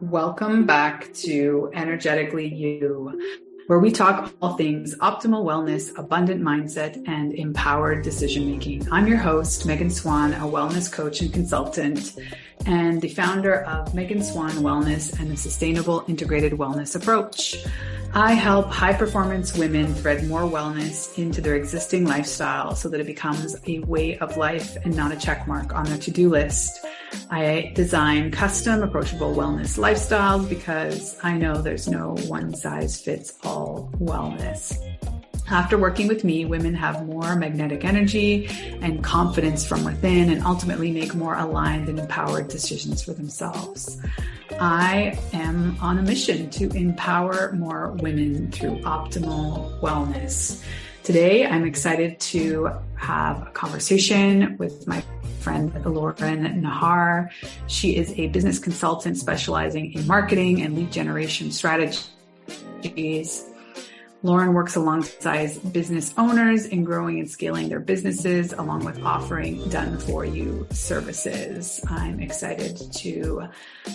Welcome back to Energetically You, where we talk all things optimal wellness, abundant mindset, and empowered decision making. I'm your host, Megan Swan, a wellness coach and consultant, and the founder of Megan Swan Wellness and the Sustainable Integrated Wellness Approach. I help high-performance women thread more wellness into their existing lifestyle so that it becomes a way of life and not a check mark on their to-do list. I design custom, approachable wellness lifestyles because I know there's no one-size-fits-all wellness. After working with me, women have more magnetic energy and confidence from within and ultimately make more aligned and empowered decisions for themselves. I am on a mission to empower more women through optimal wellness. Today, I'm excited to have a conversation with my friend Lauren Najar. She is a business consultant specializing in marketing and lead generation strategies. Lauren works alongside business owners in growing and scaling their businesses, along with offering done-for-you services. I'm excited to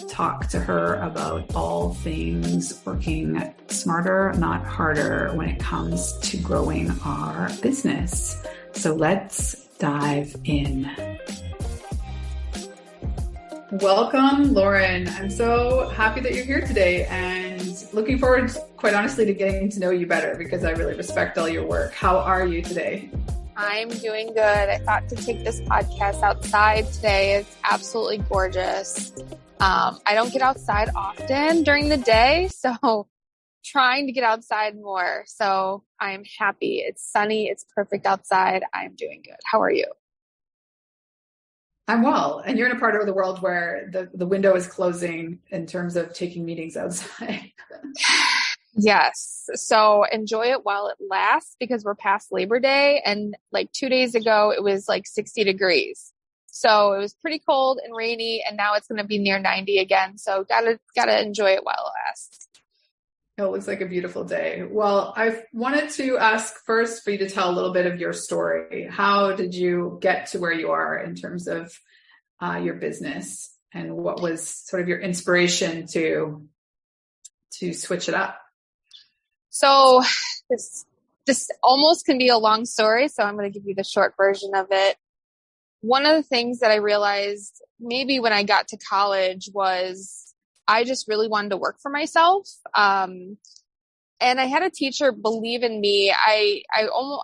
talk to her about all things working smarter, not harder, when it comes to growing our business. So let's dive in. Welcome, Lauren. I'm so happy that you're here today and looking forward, quite honestly, to getting to know you better because I really respect all your work. How are you today? I'm doing good. I thought to take this podcast outside today. It's absolutely gorgeous. I don't get outside often during the day, so trying to get outside more. So I'm happy. It's sunny. It's perfect outside. I'm doing good. How are you? I'm well. And you're in a part of the world where the window is closing in terms of taking meetings outside. Yes. So enjoy it while it lasts because we're past Labor Day. And like 2 days ago, it was like 60 degrees. So it was pretty cold and rainy. And now it's going to be near 90 again. So gotta enjoy it while it lasts. It looks like a beautiful day. Well, I wanted to ask first for you to tell a little bit of your story. How did you get to where you are in terms of your business, and what was sort of your inspiration to switch it up? So this almost can be a long story, so I'm going to give you the short version of it. One of the things that I realized maybe when I got to college was I just really wanted to work for myself. And I had a teacher believe in me. I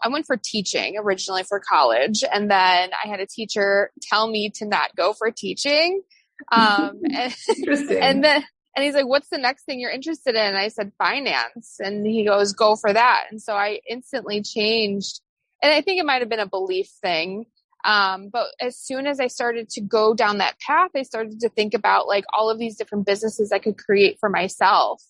went for teaching originally for college. And then I had a teacher tell me to not go for teaching. Interesting. And he's like, what's the next thing you're interested in? And I said, finance. And he goes, go for that. And so I instantly changed. And I think it might've been a belief thing. But as soon as I started to go down that path, I started to think about like all of these different businesses I could create for myself.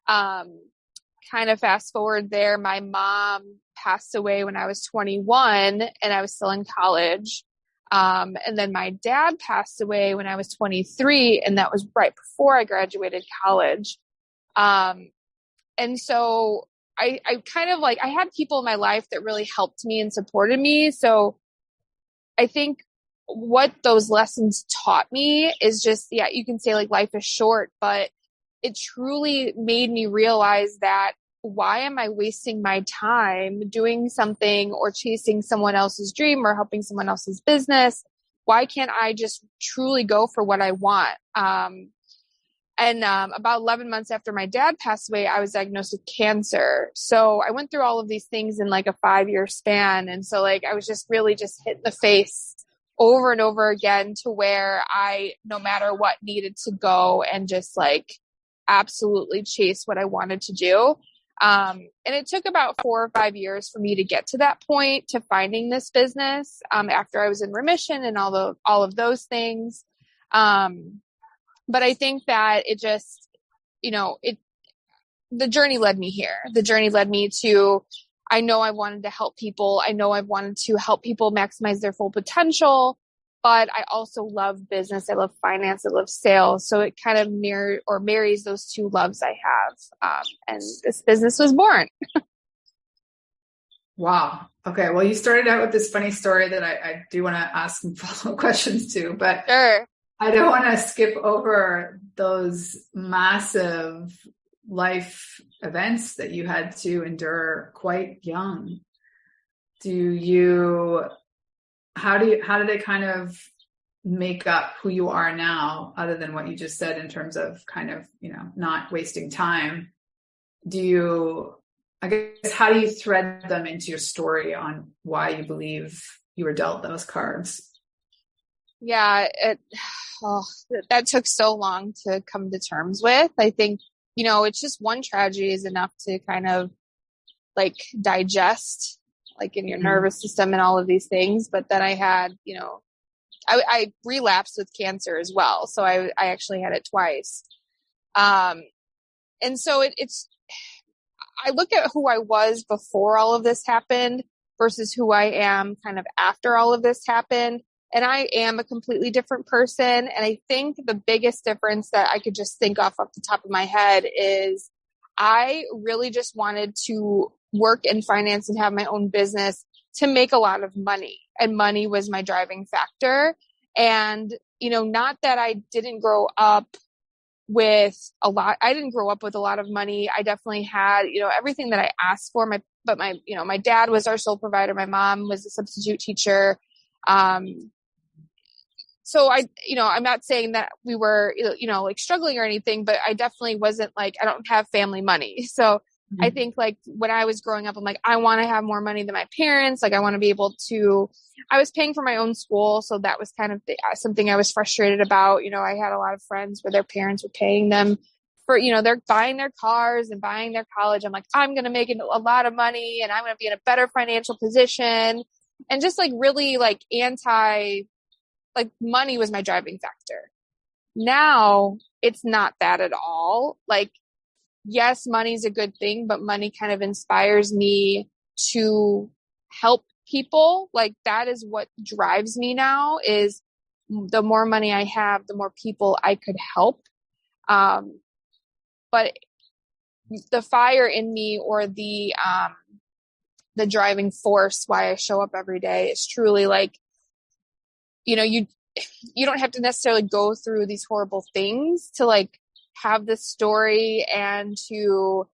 Kind of fast forward there, my mom passed away when I was 21 and I was still in college. And then my dad passed away when I was 23 and that was right before I graduated college. And so I kind of like, I had people in my life that really helped me and supported me. So I think what those lessons taught me is just, yeah, you can say like life is short, but it truly made me realize that why am I wasting my time doing something or chasing someone else's dream or helping someone else's business? Why can't I just truly go for what I want? And about 11 months after my dad passed away, I was diagnosed with cancer. So I went through all of these things in like a 5-year span. And so like, I was just really just hit in the face over and over again to where I, no matter what, needed to go and just like absolutely chase what I wanted to do. And it took about 4 or 5 years for me to get to that point, to finding this business, after I was in remission and all of those things. But I think that it just, the journey led me here. The journey led me to, I know I wanted to help people. I know I wanted to help people maximize their full potential, but I also love business. I love finance. I love sales. So it kind of marries those two loves I have. And this business was born. Wow. Okay. Well, you started out with this funny story that I do want to ask some follow-up questions to, but sure. I don't want to skip over those massive life events that you had to endure quite young. How did it kind of make up who you are now, other than what you just said in terms of kind of, not wasting time? I guess, how do you thread them into your story on why you believe you were dealt those cards? Yeah, that took so long to come to terms with. I think, it's just one tragedy is enough to kind of like digest, like in your nervous system and all of these things. But then I had, I relapsed with cancer as well. So I actually had it twice. And so I look at who I was before all of this happened versus who I am kind of after all of this happened. And I am a completely different person. And I think the biggest difference that I could just think off the top of my head is I really just wanted to work in finance and have my own business to make a lot of money. And money was my driving factor. And, not that I didn't grow up with I didn't grow up with a lot of money. I definitely had, everything that I asked for. My dad was our sole provider. My mom was a substitute teacher. So I'm not saying that we were, like struggling or anything, but I definitely wasn't like, I don't have family money. So I think like when I was growing up, I'm like, I want to have more money than my parents. Like I want to be able to, I was paying for my own school. So that was kind of something I was frustrated about. I had a lot of friends where their parents were paying them for, they're buying their cars and buying their college. I'm like, I'm going to make a lot of money and I'm going to be in a better financial position, and just like really like money was my driving factor. Now it's not that at all. Like, yes, money's a good thing, but money kind of inspires me to help people. Like that is what drives me now, is the more money I have, the more people I could help. But the fire in me, or the driving force why I show up every day, is truly like, you don't have to necessarily go through these horrible things to like have this story and to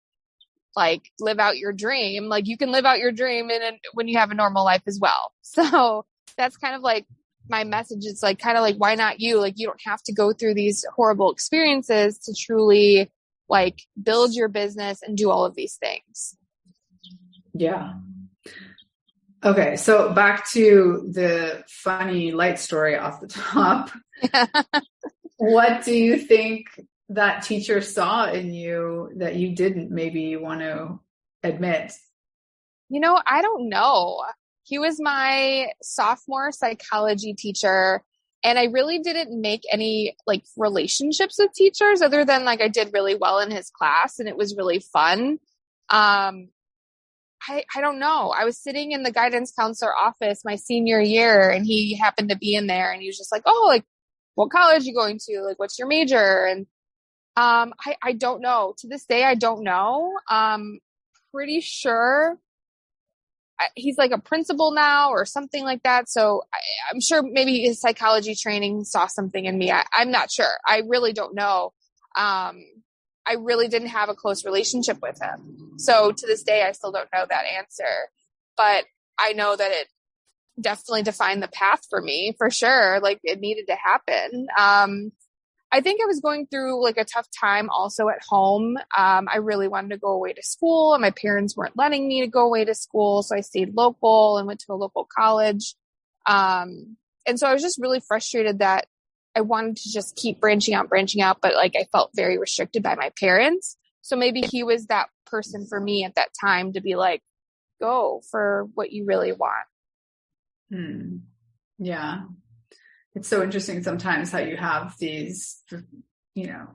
like live out your dream. Like you can live out your dream when you have a normal life as well. So that's kind of like my message. It's like, kind of like, why not you? Like, you don't have to go through these horrible experiences to truly like build your business and do all of these things. Yeah. Okay. So back to the funny light story off the top. What do you think that teacher saw in you that you didn't maybe want to admit? I don't know. He was my sophomore psychology teacher, and I really didn't make any like relationships with teachers other than like I did really well in his class and it was really fun. I don't know. I was sitting in the guidance counselor office my senior year, and he happened to be in there, and he was just like, "Oh, like what college are you going to? Like, what's your major?" And I don't know. To this day, I don't know. Pretty sure he's like a principal now or something like that. So I'm sure maybe his psychology training saw something in me. I'm not sure. I really don't know. I really didn't have a close relationship with him. So to this day, I still don't know that answer. But I know that it definitely defined the path for me, for sure. Like it needed to happen. I think I was going through like a tough time also at home. I really wanted to go away to school, and my parents weren't letting me to go away to school. So I stayed local and went to a local college. And so I was just really frustrated that I wanted to just keep branching out, but like I felt very restricted by my parents. So maybe he was that person for me at that time to be like, go for what you really want. Yeah. It's so interesting sometimes how you have these,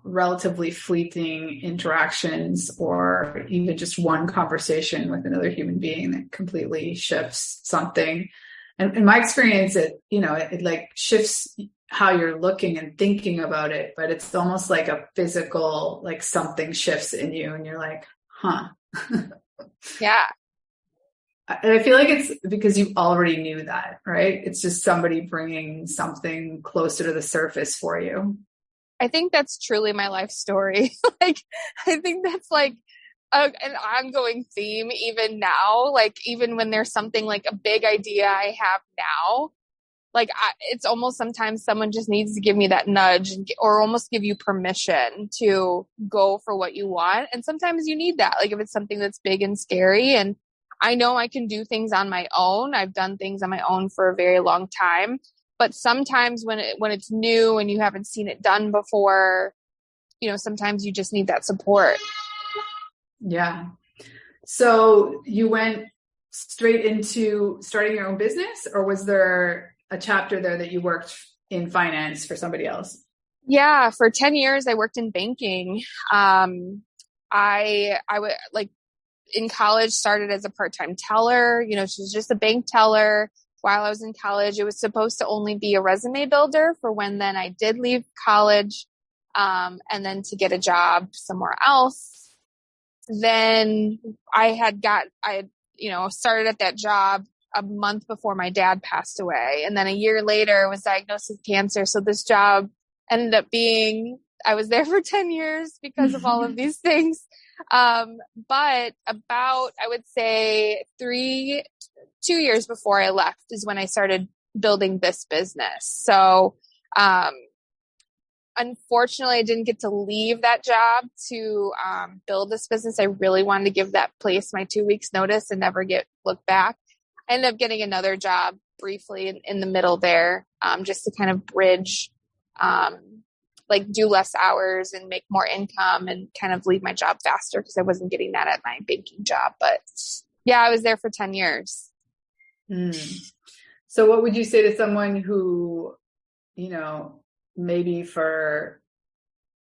relatively fleeting interactions, or even just one conversation with another human being that completely shifts something. And in my experience, it like shifts how you're looking and thinking about it, but it's almost like a physical, like something shifts in you and you're like, huh. Yeah. And I feel like it's because you already knew that, right? It's just somebody bringing something closer to the surface for you. I think that's truly my life story. Like, I think that's like an ongoing theme even now. Like, even when there's something like a big idea I have now, like it's almost sometimes someone just needs to give me that nudge or almost give you permission to go for what you want. And sometimes you need that. Like if it's something that's big and scary, and I know I can do things on my own. I've done things on my own for a very long time. But sometimes when it's new and you haven't seen it done before, sometimes you just need that support. Yeah. So you went straight into starting your own business, or was there a chapter there that you worked in finance for somebody else? Yeah, for 10 years I worked in banking. I would like in college started as a part-time teller. She was just a bank teller. While I was in college, it was supposed to only be a resume builder for when then I did leave college, and then to get a job somewhere else. Then I had started at that job a month before my dad passed away. And then a year later was diagnosed with cancer. So this job ended up I was there for 10 years because of all of these things. But about, I would say 2 years before I left is when I started building this business. So, unfortunately, I didn't get to leave that job to build this business. I really wanted to give that place my 2 weeks notice and never look back. I ended up getting another job briefly in the middle there, just to kind of bridge, do less hours and make more income and kind of leave my job faster because I wasn't getting that at my banking job. But yeah, I was there for 10 years. So what would you say to someone who, maybe for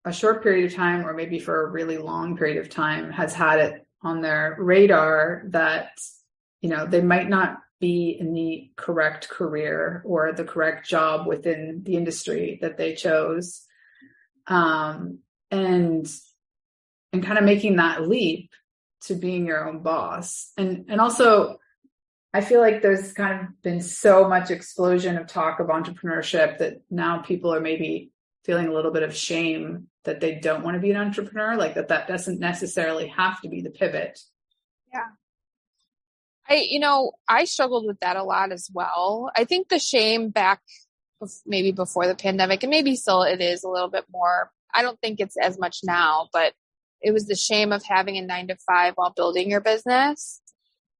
a short period of time or maybe for a really long period of time has had it on their radar that, they might not be in the correct career or the correct job within the industry that they chose, and kind of making that leap to being your own boss. And also, I feel like there's kind of been so much explosion of talk of entrepreneurship that now people are maybe feeling a little bit of shame that they don't want to be an entrepreneur, like that doesn't necessarily have to be the pivot. Yeah. I struggled with that a lot as well. I think the shame back maybe before the pandemic, and maybe still it is a little bit more, I don't think it's as much now, but it was the shame of having a 9-to-5 while building your business.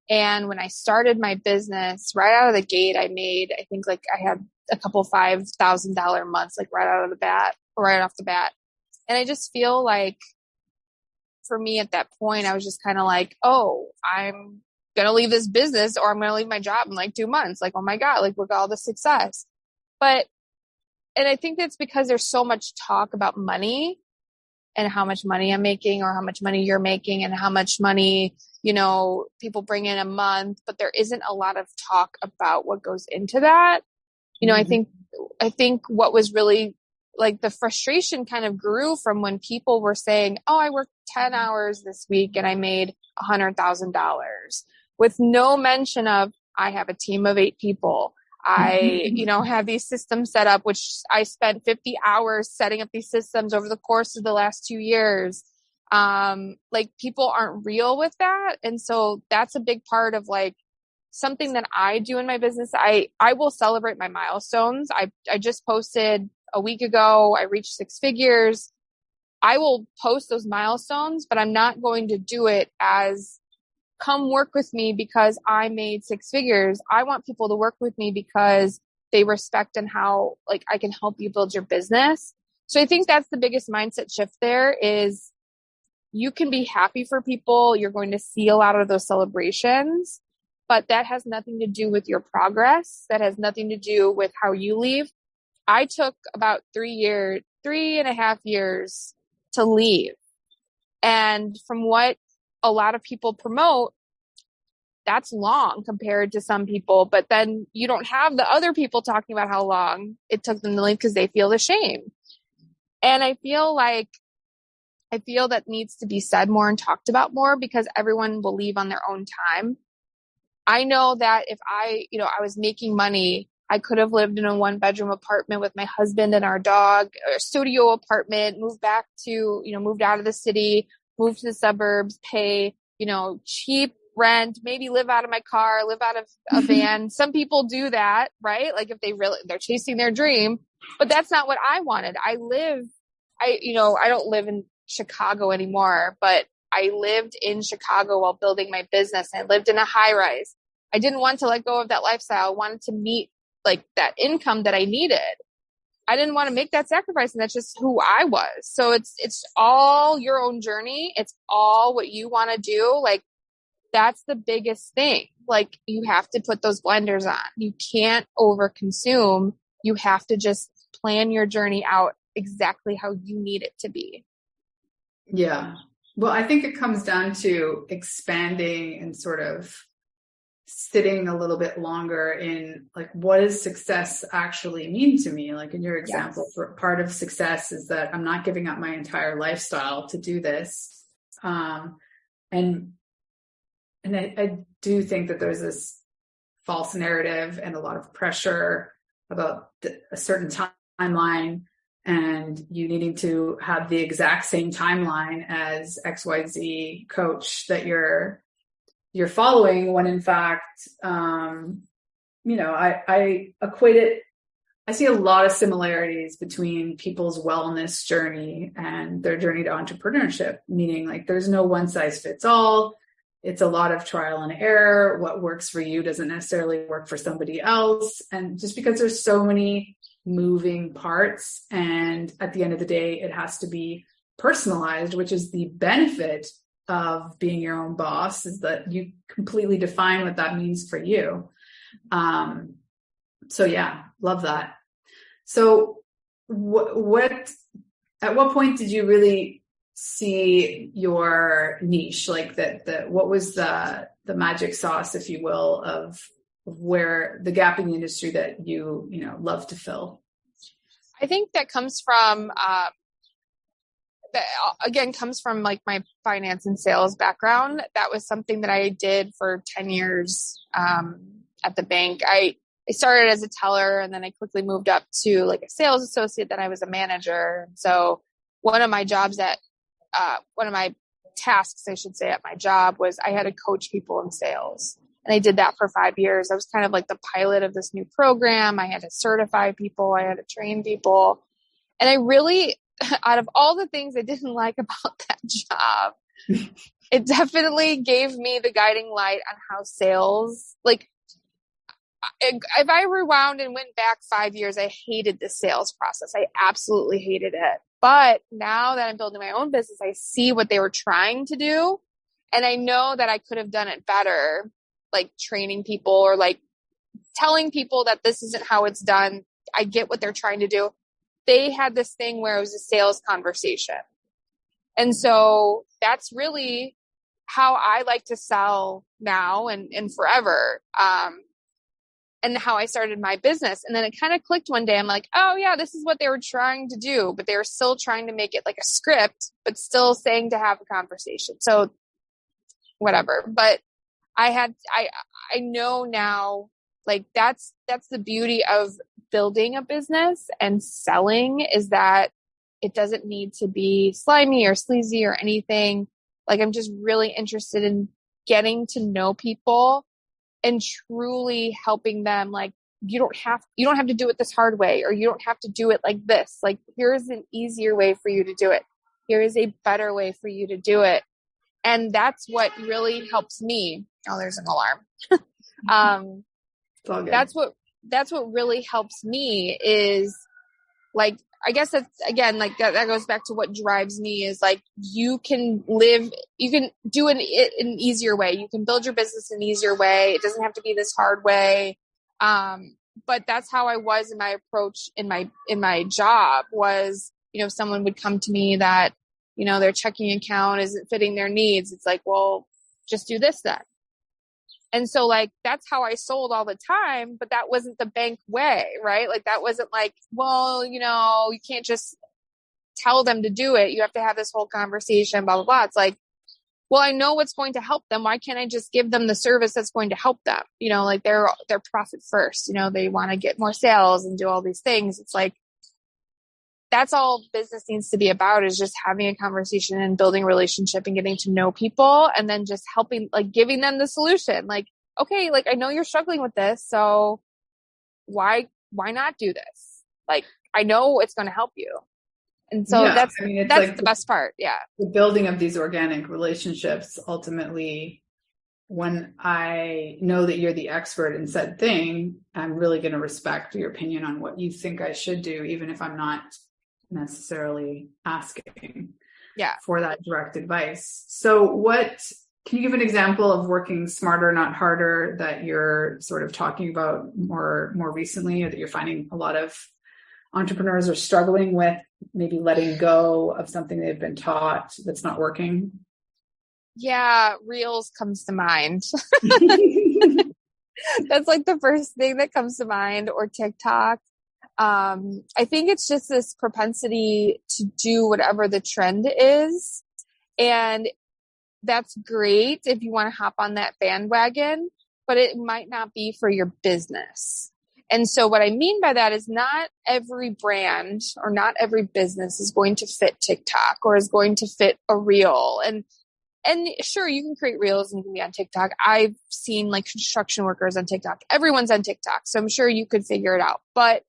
And when I started my business, right out of the gate, I think like I had a couple $5,000 months, like right off the bat. And I just feel like for me at that point, I was just kind of like, oh, I'm going to leave this business or I'm going to leave my job in like 2 months. Like, oh my God, like look at all the success. And I think that's because there's so much talk about money and how much money I'm making or how much money you're making and how much money, people bring in a month, but there isn't a lot of talk about what goes into that. Mm-hmm. I think what was really like the frustration kind of grew from when people were saying, oh, I worked 10 hours this week and I made $100,000 with no mention of, I have a team of 8 people. I, have these systems set up, which I spent 50 hours setting up these systems over the course of the last 2 years. People aren't real with that. And so that's a big part of like something that I do in my business. I will celebrate my milestones. I just posted a week ago, I reached 6 figures. I will post those milestones, but I'm not going to do it as come work with me because I made 6 figures. I want people to work with me because they respect and how like I can help you build your business. So I think that's the biggest mindset shift there is you can be happy for people. You're going to see a lot of those celebrations, but that has nothing to do with your progress. That has nothing to do with how you leave. I took about 3.5 years to leave. And from what a lot of people promote, that's long compared to some people, but then you don't have the other people talking about how long it took them to leave because they feel the shame. And I feel that needs to be said more and talked about more because everyone will leave on their own time. I know that if I was making money, I could have lived in a 1-bedroom apartment with my husband and our dog, or a studio apartment, moved out of the city, moved to the suburbs, pay, cheap rent, maybe live out of my car, live out of a van. Some people do that, right? Like if they're chasing their dream, but that's not what I wanted. I don't live in Chicago anymore, but I lived in Chicago while building my business. I lived in a high rise. I didn't want to let go of that lifestyle. I wanted to meet like that income that I needed. I didn't want to make that sacrifice, and that's just who I was. So it's all your own journey. It's all what you want to do. Like that's the biggest thing. Like you have to put those blenders on. You can't overconsume. You have to just plan your journey out exactly how you need it to be. Yeah. Well, I think it comes down to expanding and sort of sitting a little bit longer in like, what does success actually mean to me? Like in your example, Yes. Part of success is that I'm not giving up my entire lifestyle to do this. And I do think that there's this false narrative and a lot of pressure about a certain timeline, and you needing to have the exact same timeline as XYZ coach that you're following, when in fact, I equate it. I see a lot of similarities between people's wellness journey and their journey to entrepreneurship, meaning like there's no one size fits all. It's a lot of trial and error. What works for you doesn't necessarily work for somebody else. And just because there's so many moving parts, and at the end of the day, it has to be personalized, which is the benefit of being your own boss, is that you completely define what that means for you. So yeah, love that. So at what point did you really see your niche? Like what was the magic sauce, if you will, of where the gap in the industry that you love to fill? I think that comes from, like my finance and sales background. That was something that I did for 10 years at the bank. I started as a teller, and then I quickly moved up to like a sales associate. Then I was a manager. So one of my tasks, I should say, at my job was I had to coach people in sales. And I did that for 5 years. I was kind of like the pilot of this new program. I had to certify people. I had to train people. And I really, out of all the things I didn't like about that job, it definitely gave me the guiding light on how sales, like if I rewound and went back 5 years, I hated the sales process. I absolutely hated it. But now that I'm building my own business, I see what they were trying to do. And I know that I could have done it better, like training people or like telling people that this isn't how it's done. I get what they're trying to do. They had this thing where it was a sales conversation. And so that's really how I like to sell now and forever. And how I started my business. And then it kind of clicked one day. I'm like, oh yeah, this is what they were trying to do, but they were still trying to make it like a script, but still saying to have a conversation. So whatever. But I know now, like that's the beauty of building a business and selling, is that it doesn't need to be slimy or sleazy or anything. Like I'm just really interested in getting to know people and truly helping them. Like you don't have to do it this hard way, or you don't have to do it like this. Like here's an easier way for you to do it. Here is a better way for you to do it. And that's what really helps me. Oh, there's an alarm. That's what really helps me is like, I guess that's again, like that goes back to what drives me is like, you can do it in an easier way. You can build your business in an easier way. It doesn't have to be this hard way. But that's how I was in my approach in my job was, someone would come to me that, their checking account isn't fitting their needs. It's like, well, just do this then. And so like, that's how I sold all the time, but that wasn't the bank way, right? Like that wasn't like, well, you can't just tell them to do it. You have to have this whole conversation, blah, blah, blah. It's like, well, I know what's going to help them. Why can't I just give them the service that's going to help them? Like they're profit first, they want to get more sales and do all these things. It's like, that's all business needs to be about, is just having a conversation and building a relationship and getting to know people, and then just helping, like giving them the solution. Like, okay, like I know you're struggling with this, so why not do this? Like, I know it's going to help you. And so that's like the best part. Yeah. The building of these organic relationships, ultimately, when I know that you're the expert in said thing, I'm really going to respect your opinion on what you think I should do, even if I'm not necessarily asking for that direct advice. So can you give an example of working smarter, not harder, that you're sort of talking about more recently, or that you're finding a lot of entrepreneurs are struggling with, maybe letting go of something they've been taught that's not working? Yeah, Reels comes to mind. That's like the first thing that comes to mind, or TikTok. I think it's just this propensity to do whatever the trend is. And that's great if you want to hop on that bandwagon, but it might not be for your business. And so what I mean by that is not every brand or not every business is going to fit TikTok or is going to fit a reel. And sure, you can create reels and you can be on TikTok. I've seen like construction workers on TikTok. Everyone's on TikTok. So I'm sure you could figure it out. But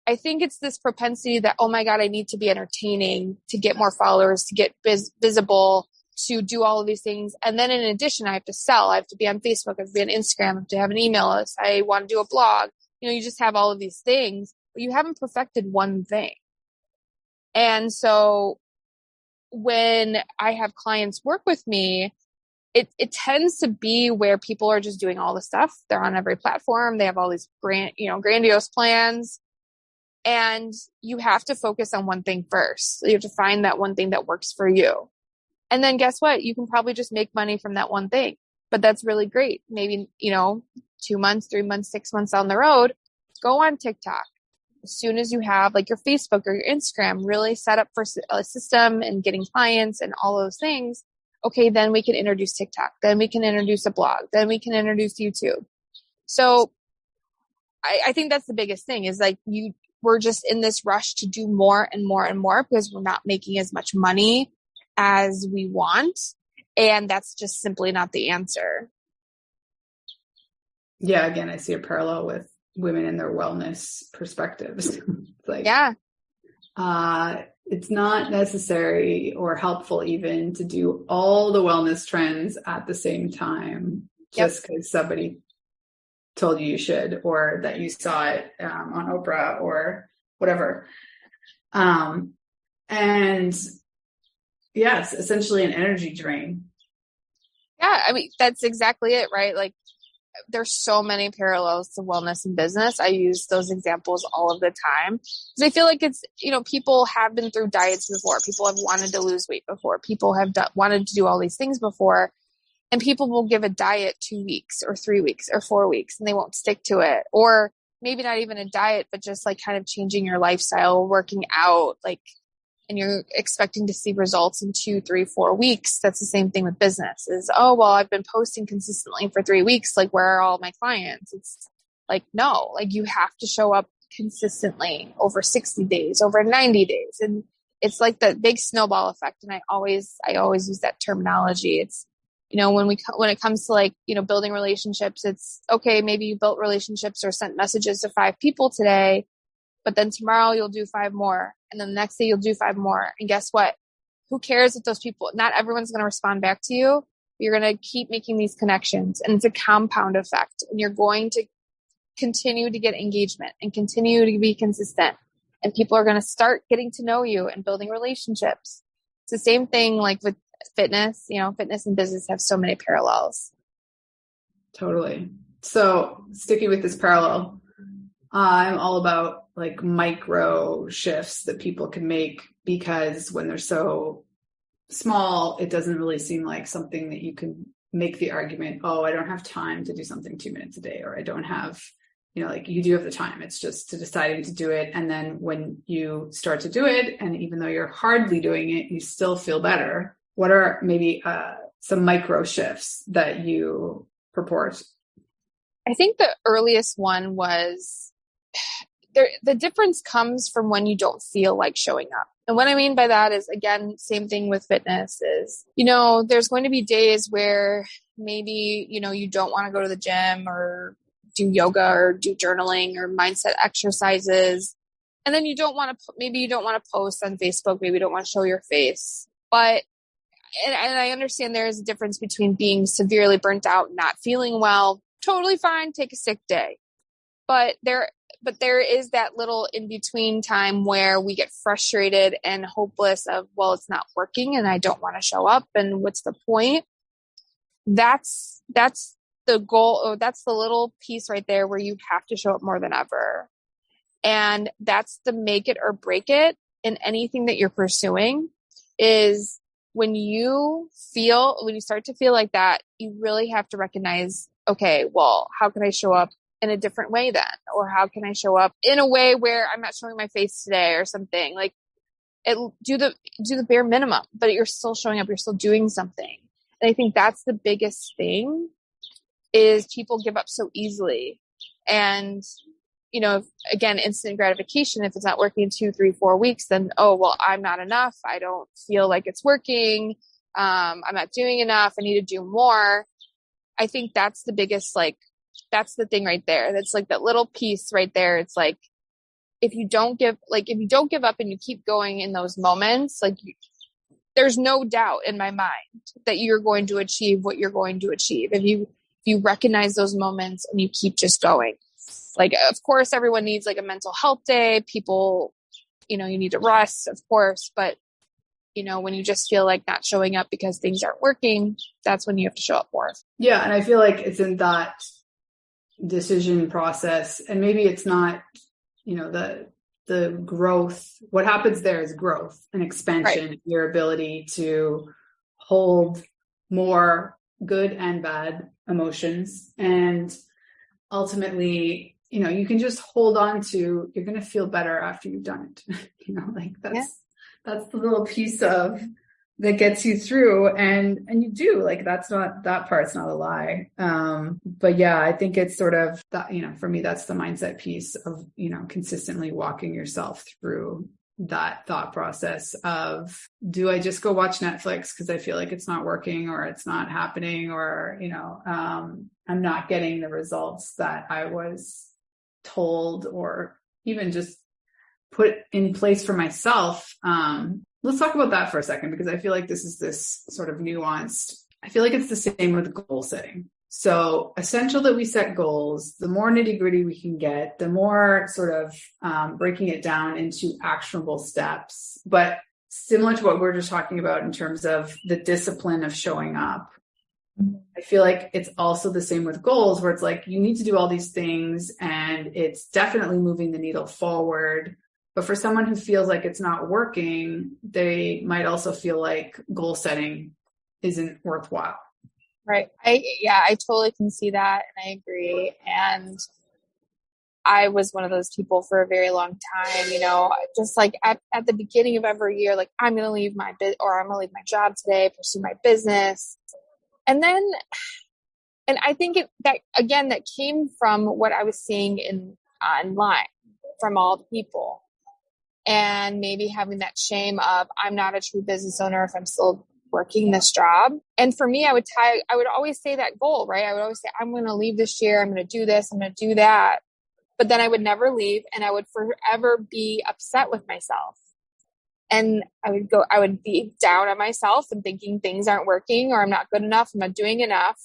I think it's this propensity that, oh my God, I need to be entertaining to get more followers, to get visible, to do all of these things. And then in addition, I have to sell. I have to be on Facebook. I have to be on Instagram. I have to have an email list. I want to do a blog. You just have all of these things, but you haven't perfected one thing. And so when I have clients work with me, it tends to be where people are just doing all the stuff. They're on every platform. They have all these grandiose plans. And you have to focus on one thing first. You have to find that one thing that works for you. And then guess what? You can probably just make money from that one thing. But that's really great. Maybe, 2 months, 3 months, 6 months down the road, go on TikTok. As soon as you have like your Facebook or your Instagram really set up for a system and getting clients and all those things, okay, then we can introduce TikTok. Then we can introduce a blog. Then we can introduce YouTube. So I think that's the biggest thing, is like we're just in this rush to do more and more and more because we're not making as much money as we want. And that's just simply not the answer. Yeah. Again, I see a parallel with women and their wellness perspectives. It's like, it's not necessary or helpful even to do all the wellness trends at the same time, just because somebody told you should, or that you saw it on Oprah or whatever. And yes, essentially an energy drain. Yeah. I mean, that's exactly it, right? Like there's so many parallels to wellness and business. I use those examples all of the time because I feel like it's, people have been through diets before. People have wanted to lose weight before. People have wanted to do all these things before. And people will give a diet 2 weeks or 3 weeks or 4 weeks and they won't stick to it. Or maybe not even a diet, but just like kind of changing your lifestyle, working out, and you're expecting to see results in 2, 3, 4 weeks. That's the same thing with business is, oh, well, I've been posting consistently for 3 weeks. Like, where are all my clients? It's like, no, like you have to show up consistently over 60 days, over 90 days. And it's like the big snowball effect. And I always use that terminology. It's, when it comes to building relationships, it's okay. Maybe you built relationships or sent messages to 5 people today, but then tomorrow you'll do 5 more. And then the next day you'll do 5 more. And guess what? Who cares if those people, not everyone's going to respond back to you. You're going to keep making these connections and it's a compound effect and you're going to continue to get engagement and continue to be consistent. And people are going to start getting to know you and building relationships. It's the same thing like with fitness, fitness and business have so many parallels. Totally. So sticking with this parallel, I'm all about like micro shifts that people can make, because when they're so small, it doesn't really seem like something that you can make the argument, oh, I don't have time to do something 2 minutes a day, or I don't have, you do have the time. It's just to deciding to do it. And then when you start to do it, and even though you're hardly doing it, you still feel better. What are maybe some micro shifts that you purport? I think the earliest one was the difference comes from when you don't feel like showing up. And what I mean by that is, again, same thing with fitness is, there's going to be days where maybe, you don't want to go to the gym or do yoga or do journaling or mindset exercises. And then you don't want to post on Facebook. Maybe you don't want to show your face. But, and I understand there is a difference between being severely burnt out, not feeling well, totally fine, take a sick day. But there is that little in between time where we get frustrated and hopeless of, well, it's not working and I don't want to show up. And what's the point? That's the goal. Or that's the little piece right there where you have to show up more than ever. And that's the make it or break it in anything that you're pursuing is when you start to feel like that, you really have to recognize, okay, well, how can I show up in a different way then? Or how can I show up in a way where I'm not showing my face today or something? Like do the bare minimum, but you're still showing up, you're still doing something. And I think that's the biggest thing is people give up so easily. And, again, instant gratification, if it's not working 2, 3, 4 weeks, then, oh, well, I'm not enough. I don't feel like it's working. I'm not doing enough. I need to do more. I think that's the biggest, that's the thing right there. That's like that little piece right there. It's like, if you don't give up and you keep going in those moments, there's no doubt in my mind that you're going to achieve what you're going to achieve. If you recognize those moments and you keep just going. Of course, everyone needs a mental health day. People, you need to rest, of course. But, when you just feel like not showing up because things aren't working, that's when you have to show up more. Yeah. And I feel like it's in that decision process. And maybe it's not, the growth. What happens there is growth and expansion, right. Your ability to hold more good and bad emotions. And ultimately, you can just hold on to, you're going to feel better after you've done it. That's the little piece of that gets you through. And you do that part's not a lie. But yeah, I think it's sort of that, for me, that's the mindset piece of, consistently walking yourself through that thought process of, do I just go watch Netflix because I feel like it's not working or it's not happening or, I'm not getting the results that I was told or even just put in place for myself. Let's talk about that for a second, because I feel like this sort of nuanced. I feel like it's the same with goal setting. So essential that we set goals, the more nitty gritty we can get, the more sort of breaking it down into actionable steps, but similar to what we're just talking about in terms of the discipline of showing up. I feel like it's also the same with goals where it's like, you need to do all these things and it's definitely moving the needle forward. But for someone who feels like it's not working, they might also feel like goal setting isn't worthwhile. Right. I totally can see that. And I agree. And I was one of those people for a very long time, just at the beginning of every year, I'm going to leave I'm going to leave my job today, pursue my business. And I think that came from what I was seeing online from all the people, and maybe having that shame of, I'm not a true business owner if I'm still working this job. And for me, I would always say that goal, right? I would always say, I'm going to leave this year. I'm going to do this. I'm going to do that. But then I would never leave, and I would forever be upset with myself. And I would be down on myself and thinking things aren't working or I'm not good enough. I'm not doing enough.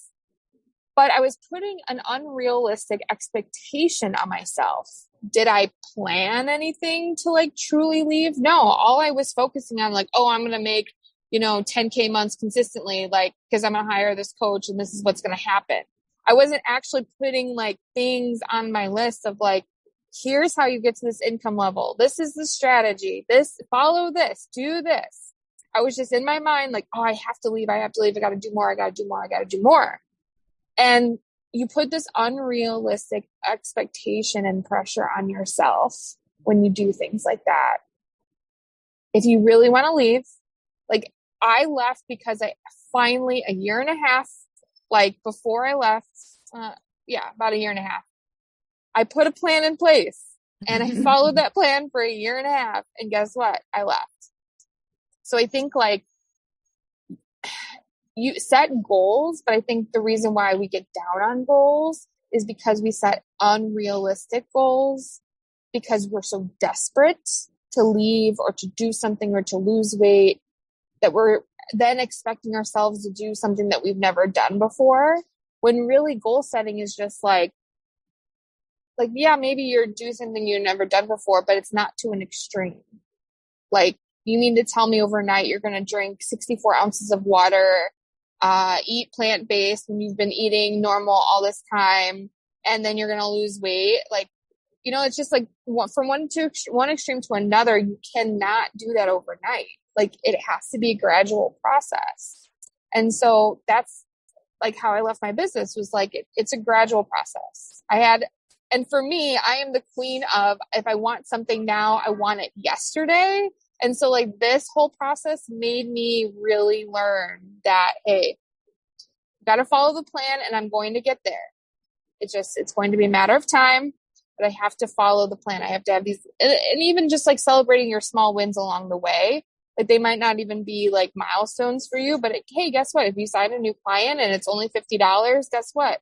But I was putting an unrealistic expectation on myself. Did I plan anything to truly leave? No, all I was focusing on I'm going to make, 10K months consistently, because I'm going to hire this coach and this is what's going to happen. I wasn't actually putting things on my list of here's how you get to this income level. This is the strategy. Follow this, do this. I was just in my mind, I have to leave. I got to do more. I got to do more. And you put this unrealistic expectation and pressure on yourself when you do things like that. If you really want to leave, I left because I finally, a year and a half, like before I left, about a year and a half, I put a plan in place and I followed that plan for a year and a half. And guess what? I left. So I think like you set goals, but I think the reason why we get down on goals is because we set unrealistic goals because we're so desperate to leave or to do something or to lose weight that we're then expecting ourselves to do something that we've never done before, when really goal setting is just like, yeah, maybe you're doing something you've never done before, but it's not to an extreme. Like, you mean to tell me overnight you're going to drink 64 ounces of water, eat plant-based when you've been eating normal all this time, and then you're going to lose weight? Like, it's just like from one extreme to another, you cannot do that overnight. Like, it has to be a gradual process. And so that's like how I left my business, was like, it's a gradual process. And for me, I am the queen of, if I want something now, I want it yesterday. And so like this whole process made me really learn that, hey, got to follow the plan and I'm going to get there. It's going to be a matter of time, but I have to follow the plan. I have to have these, and even just like celebrating your small wins along the way. Like, they might not even be like milestones for you, but hey, guess what? If you sign a new client and it's only $50, guess what?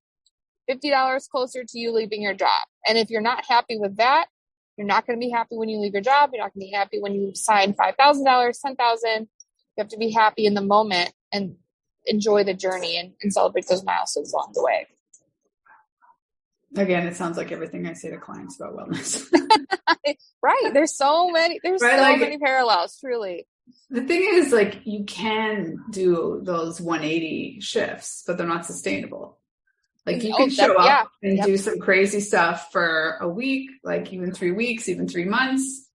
$50 closer to you leaving your job. And if you're not happy with that, you're not going to be happy when you leave your job. You're not going to be happy when you sign $5,000, $10,000. You have to be happy in the moment and enjoy the journey and celebrate those milestones along the way. Again, it sounds like everything I say to clients about wellness. Right. There's so many parallels, truly. The thing is, like, you can do those 180 shifts, but they're not sustainable. Like, you can show up and do some crazy stuff for a week, like even 3 weeks, even 3 months.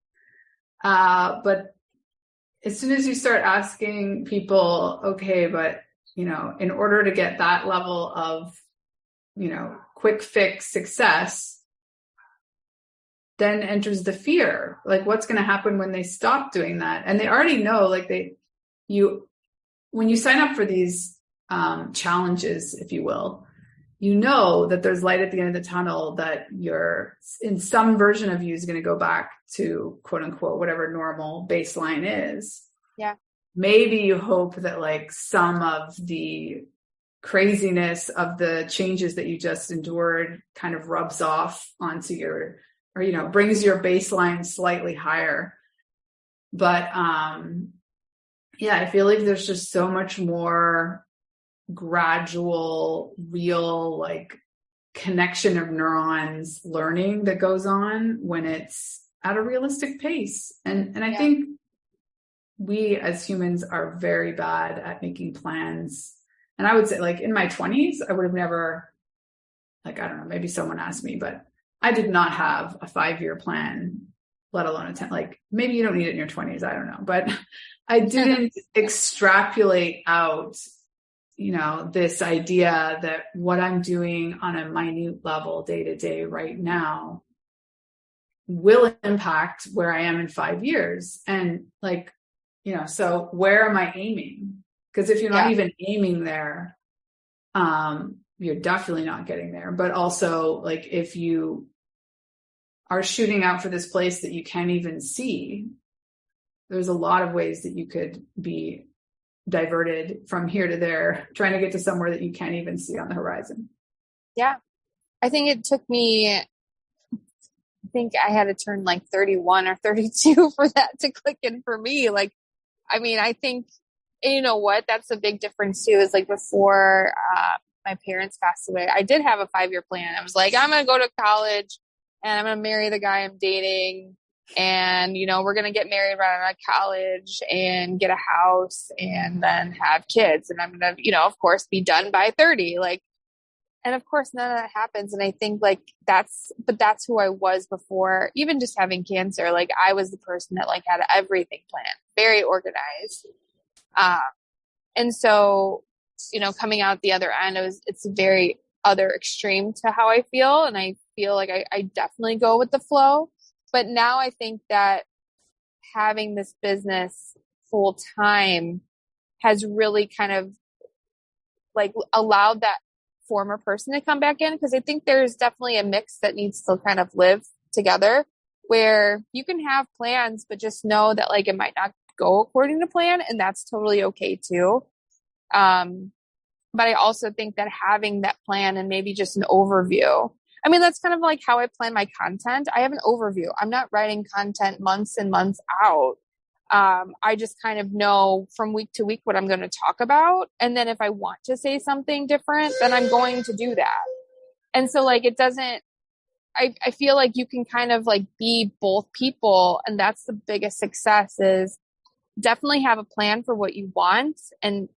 But as soon as you start asking people, okay, but, in order to get that level of, quick fix success, then enters the fear. Like, what's going to happen when they stop doing that? And they already know, like, when you sign up for these challenges, if you will, that there's light at the end of the tunnel, that you're in some version of you is going to go back to, quote unquote, whatever normal baseline is. Yeah. Maybe you hope that like some of the craziness of the changes that you just endured kind of rubs off onto brings your baseline slightly higher. But I feel like there's just so much more gradual, real, like, connection of neurons learning that goes on when it's at a realistic pace. And I think we as humans are very bad at making plans. And I would say, like, in my 20s, I would have never, like, I don't know, maybe someone asked me, but I did not have a 5-year plan, let alone a 10. Like, maybe you don't need it in your 20s. I don't know. But I didn't extrapolate out, this idea that what I'm doing on a minute level day to day right now will impact where I am in 5 years. And like, so where am I aiming? Because if you're not even aiming there, you're definitely not getting there. But also, like, if you are shooting out for this place that you can't even see, there's a lot of ways that you could be diverted from here to there, trying to get to somewhere that you can't even see on the horizon. Yeah. I think it took me, I think I had to turn like 31 or 32 for that to click in for me. Like, I mean, I think, you know what, that's a big difference too, is like before my parents passed away, I did have a 5-year plan. I was like, I'm going to go to college and I'm going to marry the guy I'm dating. And, we're going to get married right out of college and get a house and then have kids. And I'm going to, of course, be done by 30. Like, and of course, none of that happens. And I think like that's who I was before, even just having cancer. Like, I was the person that like had everything planned, very organized. And so, coming out the other end, it's a very other extreme to how I feel. And I feel like I definitely go with the flow. But now I think that having this business full time has really kind of like allowed that former person to come back in. Cause I think there's definitely a mix that needs to kind of live together where you can have plans, but just know that like it might not go according to plan, and that's totally okay too. But I also think that having that plan and maybe just an overview, I mean, that's kind of like how I plan my content. I have an overview. I'm not writing content months and months out. I just kind of know from week to week what I'm going to talk about. And then if I want to say something different, then I'm going to do that. And so like, it doesn't, I feel like you can kind of like be both people. And that's the biggest success, is definitely have a plan for what you want and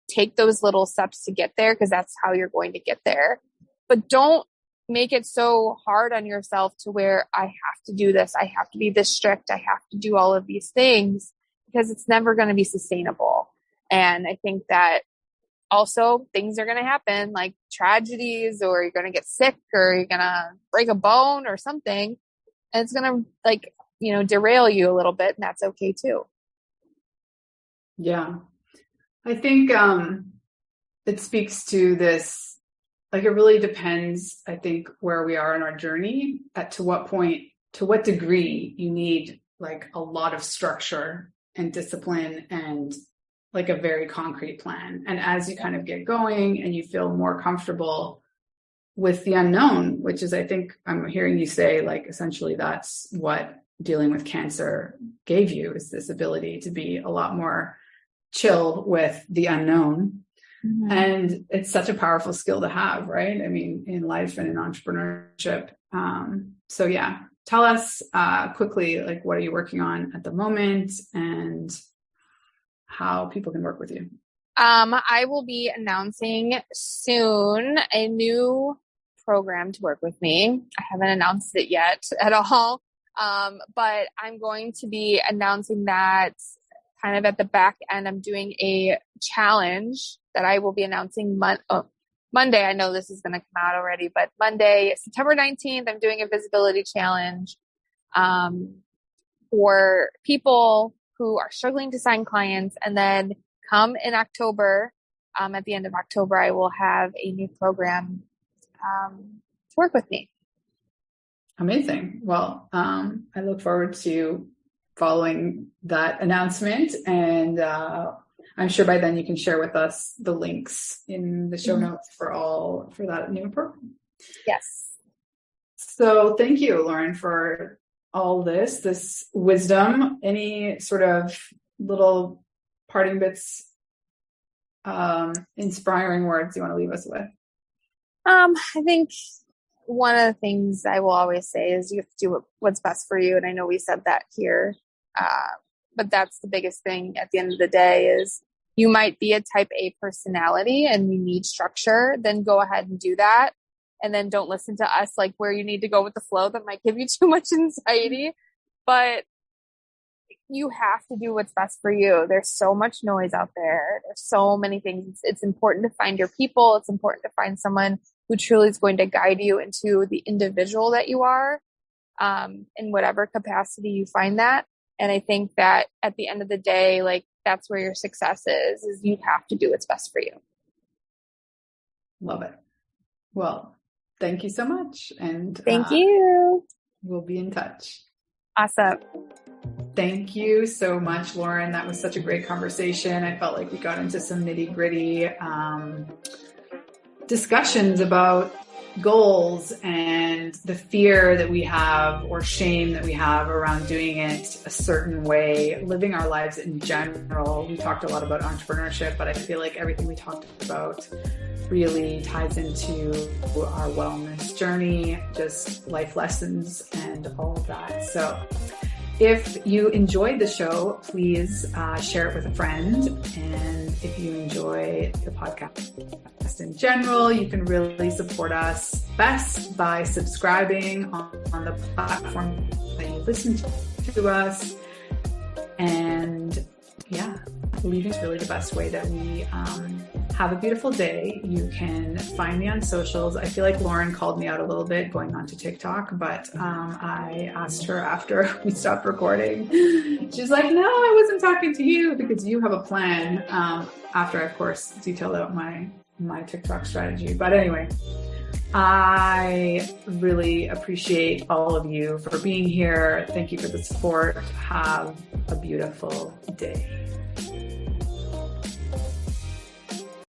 take those little steps to get there, because that's how you're going to get there. But don't make it so hard on yourself to where I have to do this. I have to be this strict. I have to do all of these things, because it's never going to be sustainable. And I think that also things are going to happen, like tragedies, or you're going to get sick, or you're going to break a bone or something. And it's going to like, derail you a little bit, and that's okay too. Yeah. I think it speaks to this, like it really depends, I think, where we are in our journey, to what point, to what degree you need like a lot of structure and discipline and like a very concrete plan. And as you kind of get going and you feel more comfortable with the unknown, which is, I think I'm hearing you say, like, essentially that's what dealing with cancer gave you, is this ability to be a lot more chill with the unknown. Mm-hmm. And it's such a powerful skill to have, right? I mean, in life and in entrepreneurship. So yeah, tell us quickly, like, what are you working on at the moment and how people can work with you? I will be announcing soon a new program to work with me. I haven't announced it yet at all. But I'm going to be announcing that kind of at the back end. I'm doing a challenge that I will be announcing Monday. I know this is going to come out already, but Monday, September 19th, I'm doing a visibility challenge for people who are struggling to sign clients. And then come in October, at the end of October, I will have a new program to work with me. Amazing. Well, I look forward to following that announcement, and I'm sure by then you can share with us the links in the show notes for that new program. Yes. So thank you, Lauren, for all this wisdom. Any sort of little parting bits, inspiring words you want to leave us with? I think one of the things I will always say is you have to do what's best for you. And I know we said that here, but that's the biggest thing at the end of the day is you might be a type A personality and you need structure, then go ahead and do that. And then don't listen to us, like where you need to go with the flow. That might give you too much anxiety, but you have to do what's best for you. There's so much noise out there. There's so many things. It's important to find your people. It's important to find someone who truly is going to guide you into the individual that you are, in whatever capacity you find that. And I think that at the end of the day, like that's where your success is you have to do what's best for you. Love it. Well, thank you so much. And thank you. We'll be in touch. Awesome. Thank you so much, Lauren. That was such a great conversation. I felt like we got into some nitty-gritty discussions about goals and the fear that we have or shame that we have around doing it a certain way, living our lives in general. We talked a lot about entrepreneurship, but I feel like everything we talked about really ties into our wellness journey, just life lessons and all of that. So if you enjoyed the show, please share it with a friend. And if you enjoy the podcast in general, you can really support us best by subscribing on the platform that you listen to us. And yeah, leaving is really the best way that we have have a beautiful day. You can find me on socials. I feel like Lauren called me out a little bit going on to TikTok, but I asked her after we stopped recording. She's like, no, I wasn't talking to you because you have a plan. After I, of course, detailed out my TikTok strategy. But anyway, I really appreciate all of you for being here. Thank you for the support. Have a beautiful day.